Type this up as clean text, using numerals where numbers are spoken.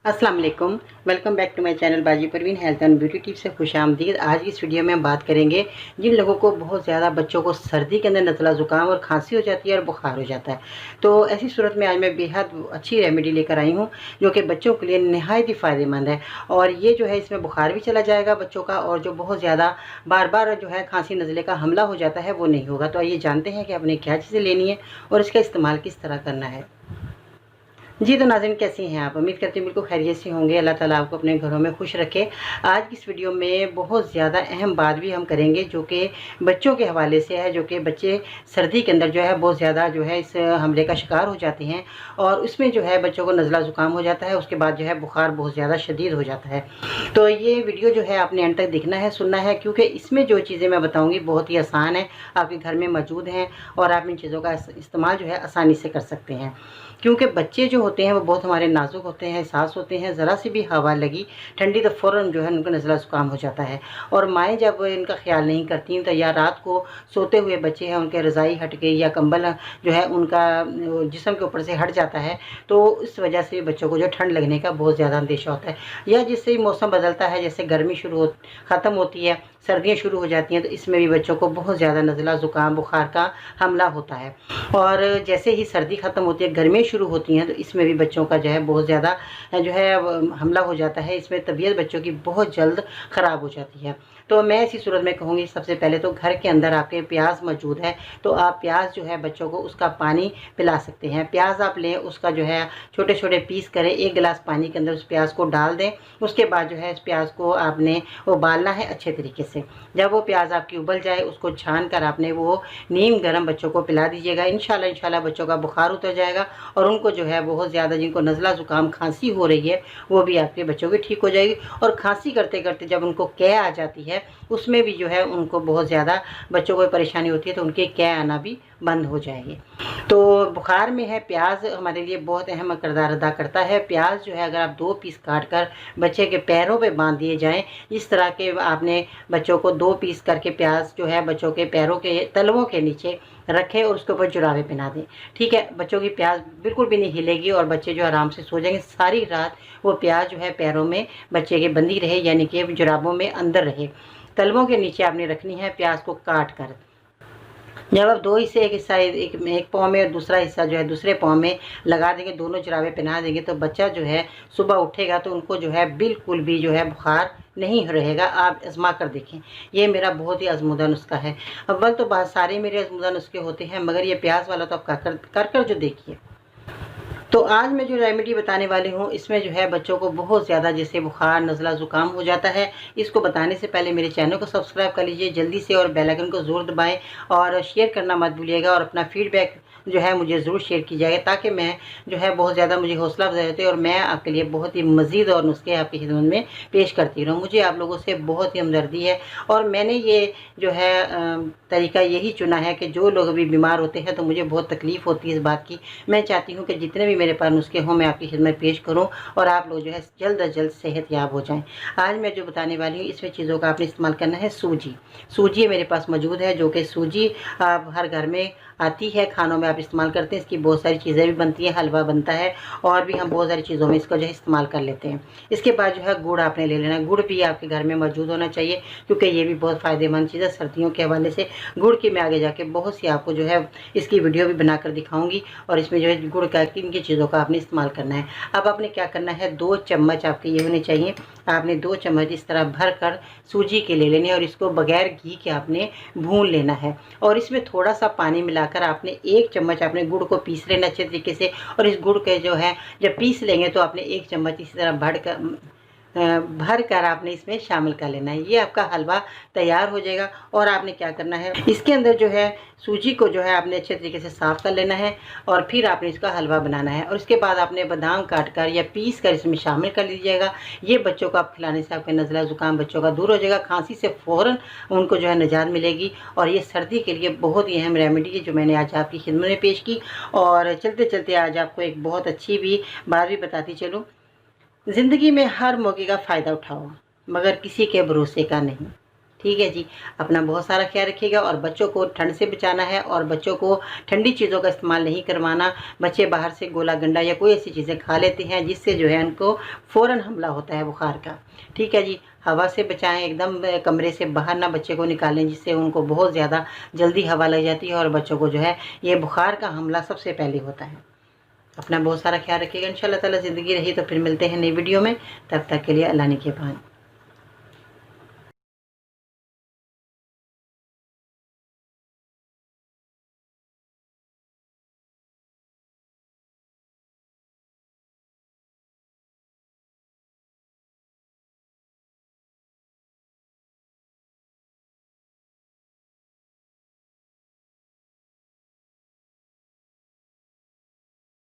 अस्सलाम वालेकुम। Welcome back to my channel Baji Parveen health and beauty tips से खुशामदीद। आज की इस वीडियो में हम बात करेंगे जिन लोगों को बहुत ज़्यादा बच्चों को सर्दी के अंदर नज़ला ज़ुकाम और खांसी हो जाती है और बुखार हो जाता है। तो ऐसी सूरत में आज मैं बेहद अच्छी रेमेडी लेकर आई हूँ जो कि बच्चों के लिए नहायत ही फ़ायदेमंद है। और ये जो है इसमें बुखार भी चला जाएगा बच्चों का, और जो बहुत ज़्यादा बार बार जो है खांसी नज़ले का हमला हो जाता है वो नहीं होगा। तो आइए जानते हैं कि आपने क्या चीज़ें लेनी है और इसका इस्तेमाल किस तरह करना है। जी तो नाज़रीन, कैसी हैं आप? उम्मीद करती हूँ बिल्कुल खैरियत से होंगे। अल्लाह ताला आपको अपने घरों में खुश रखे। आज की इस वीडियो में बहुत ज़्यादा अहम बात भी हम करेंगे जो कि बच्चों के हवाले से है, जो कि बच्चे सर्दी के अंदर जो है बहुत ज़्यादा जो है इस हमले का शिकार हो जाते हैं और उसमें जो है बच्चों को नज़ला ज़ुकाम हो जाता है, उसके बाद जो है बुखार बहुत ज़्यादा शदीद हो जाता है। तो ये वीडियो जो है आपने अंत तक देखना है, सुनना है, क्योंकि इसमें जो चीज़ें मैं बताऊँगी बहुत ही आसान है, आपके घर में मौजूद हैं और आप इन चीज़ों का इस्तेमाल जो है आसानी से कर सकते हैं। क्योंकि बच्चे जो होते हैं वो बहुत हमारे नाजुक होते हैं, सास होते हैं। ज़रा सी भी हवा लगी ठंडी तो फ़ौरन जो है उनको नज़ला ज़ुकाम हो जाता है। और माएँ जब इनका ख़्याल नहीं करती तो या रात को सोते हुए बच्चे हैं उनके रज़ाई हट गई या कंबल जो है उनका जिस्म के ऊपर से हट जाता है, तो इस वजह से बच्चों को जो ठंड लगने का बहुत ज़्यादा अंदेशा होता है। या जिससे ही मौसम बदलता है, जैसे गर्मी ख़त्म होती है, सर्दियाँ शुरू हो जाती हैं, तो इसमें भी बच्चों को बहुत ज़्यादा नज़ला ज़ुकाम बुखार का हमला होता है। और जैसे ही सर्दी ख़त्म होती है, गर्मियाँ शुरू होती हैं, तो इसमें भी बच्चों का जो है बहुत ज़्यादा जो है हमला हो जाता है। इसमें तबीयत बच्चों की बहुत जल्द ख़राब हो जाती है। तो मैं ऐसी सूरत में कहूँगी, सबसे पहले तो घर के अंदर आपके प्याज मौजूद है, तो आप प्याज जो है बच्चों को उसका पानी पिला सकते हैं। प्याज आप लें, उसका जो है छोटे छोटे पीस करें, 1 गिलास पानी के अंदर उस प्याज को डाल दें। उसके बाद जो है इस प्याज को आपने उबालना है अच्छे तरीके से। जब वो प्याज आपकी उबल जाए, उसको छान कर आपने वो नीम गर्म बच्चों को पिला दीजिएगा। इंशाल्लाह बच्चों का बुखार उतर जाएगा और उनको जो है बहुत ज़्यादा जिनको नज़ला ज़ुकाम खांसी हो रही है वो भी आपके बच्चों की ठीक हो जाएगी। और खांसी करते करते जब उनको कै आ जाती है, उसमें भी जो है उनको बहुत ज़्यादा बच्चों को परेशानी होती है, तो उनके कै आना भी बंद हो जाएगी। तो बुखार में है प्याज हमारे लिए बहुत अहम किरदार अदा करता है। प्याज जो है अगर आप 2 पीस काट कर बच्चे के पैरों पे बांध दिए जाएँ, इस तरह के आपने बच्चों को 2 पीस करके प्याज जो है बच्चों के पैरों के तलवों के नीचे रखें और उसके ऊपर जुराबे पहना दें। ठीक है, बच्चों की प्याज बिल्कुल भी नहीं हिलेगी और बच्चे जो आराम से सो जाएंगे। सारी रात वो प्याज जो है पैरों में बच्चे के बंधी रहे, यानी कि जुराबों में अंदर रहे। तलवों के नीचे आपने रखनी है प्याज को काट कर। जब आप 2 हिस्से, एक हिस्सा एक पाँव में और दूसरा हिस्सा जो है दूसरे पाँव में लगा देंगे, दोनों जुराबें पहना देंगे, तो बच्चा जो है सुबह उठेगा तो उनको जो है बिल्कुल भी जो है बुखार नहीं रहेगा। आप आज़मा कर देखें, ये मेरा बहुत ही आज़मूदा नुस्खा है। अव्वल तो बहुत सारे मेरे आज़मूदा नुस्खे होते हैं, मगर ये प्याज वाला तो आप कर जो देखिए। तो आज मैं जो रेमेडी बताने वाली हूँ, इसमें जो है बच्चों को बहुत ज़्यादा जैसे बुखार नज़ला ज़ुकाम हो जाता है, इसको बताने से पहले मेरे चैनल को सब्सक्राइब कर लीजिए जल्दी से और बेल आइकन को ज़रूर दबाएं और शेयर करना मत भूलिएगा। और अपना फीडबैक जो है मुझे ज़रूर शेयर कीजिएगा, ताकि मैं जो है बहुत ज़्यादा मुझे हौसला अफजाई होती है और मैं आपके लिए बहुत ही मज़ीद और नुस्खे आपकी खिदमत में पेश करती रहूँ। मुझे आप लोगों से बहुत ही हमदर्दी है और मैंने ये जो है तरीका यही चुना है कि जो लोग अभी बीमार होते हैं तो मुझे बहुत तकलीफ़ होती है इस बात की। मैं चाहती हूँ कि जितने भी मेरे पास नुस्खे हों मैं आपकी खिदमत पेश करूँ और आप लोग जो है जल्द अज जल्द सेहतयाब हो जाएँ। आज मैं जो बताने वाली हूँ इसमें चीज़ों का आपने इस्तेमाल करना है सूजी। सूजी मेरे पास मौजूद है, जो कि सूजी आप हर घर में आती है, खानों में आप इस्तेमाल करते हैं। इसकी बहुत सारी चीज़ें भी बनती हैं, हलवा बनता है और भी हम बहुत सारी चीज़ों में इसको जो है इस्तेमाल कर लेते हैं। इसके बाद जो है गुड़ आपने ले लेना है। गुड़ भी आपके घर में मौजूद होना चाहिए, क्योंकि ये भी बहुत फ़ायदेमंद चीज़ है सर्दियों के हवाले से। गुड़ की मैं आगे जाके बहुत सी आपको जो है इसकी वीडियो भी बनाकर दिखाऊंगी और इसमें जो है गुड़ का किन की चीज़ों का आपने इस्तेमाल करना है। अब आपने क्या करना है, 2 चम्मच आपके ये होने चाहिए। आपने 2 चम्मच इस तरह भर कर सूजी के ले लेने और इसको बगैर घी के आपने भून लेना है। और इसमें थोड़ा सा पानी मिलाकर आपने 1 चम्मच आपने गुड़ को पीस लेना अच्छे तरीके से। और इस गुड़ के जो है जब पीस लेंगे तो आपने 1 चम्मच इसी तरह भर कर आपने इसमें शामिल कर लेना है। ये आपका हलवा तैयार हो जाएगा। और आपने क्या करना है, इसके अंदर जो है सूजी को जो है आपने अच्छे तरीके से साफ़ कर लेना है और फिर आपने इसका हलवा बनाना है। और इसके बाद आपने बादाम काट कर या पीस कर इसमें शामिल कर लीजिएगा। ये बच्चों को आप खिलाने से आपका नज़ला ज़ुकाम बच्चों का दूर हो जाएगा, खांसी से फ़ौरन उनको जो है निजात मिलेगी। और ये सर्दी के लिए बहुत ही अहम रेमेडी है जो मैंने आज आपकी खिदमत में पेश की। और चलते चलते आज आपको एक बहुत अच्छी भी बात भी बताती चलूँ। ज़िंदगी में हर मौके का फ़ायदा उठाओ, मगर किसी के भरोसे का नहीं। ठीक है जी। अपना बहुत सारा ख्याल रखिएगा और बच्चों को ठंड से बचाना है और बच्चों को ठंडी चीज़ों का इस्तेमाल नहीं करवाना। बच्चे बाहर से गोला गंडा या कोई ऐसी चीज़ें खा लेते हैं जिससे जो है उनको फ़ौरन हमला होता है बुखार का। ठीक है जी। हवा से बचाएं, एकदम कमरे से बाहर ना बच्चे को निकालें जिससे उनको बहुत ज़्यादा जल्दी हवा लग जाती है और बच्चों को जो है ये बुखार का हमला सबसे पहले होता है। अपना बहुत सारा ख्याल रखिएगा। इंशाल्लाह ताला ज़िंदगी रही तो फिर मिलते हैं नई वीडियो में। तब तक के लिए अल्लाह निगहबान।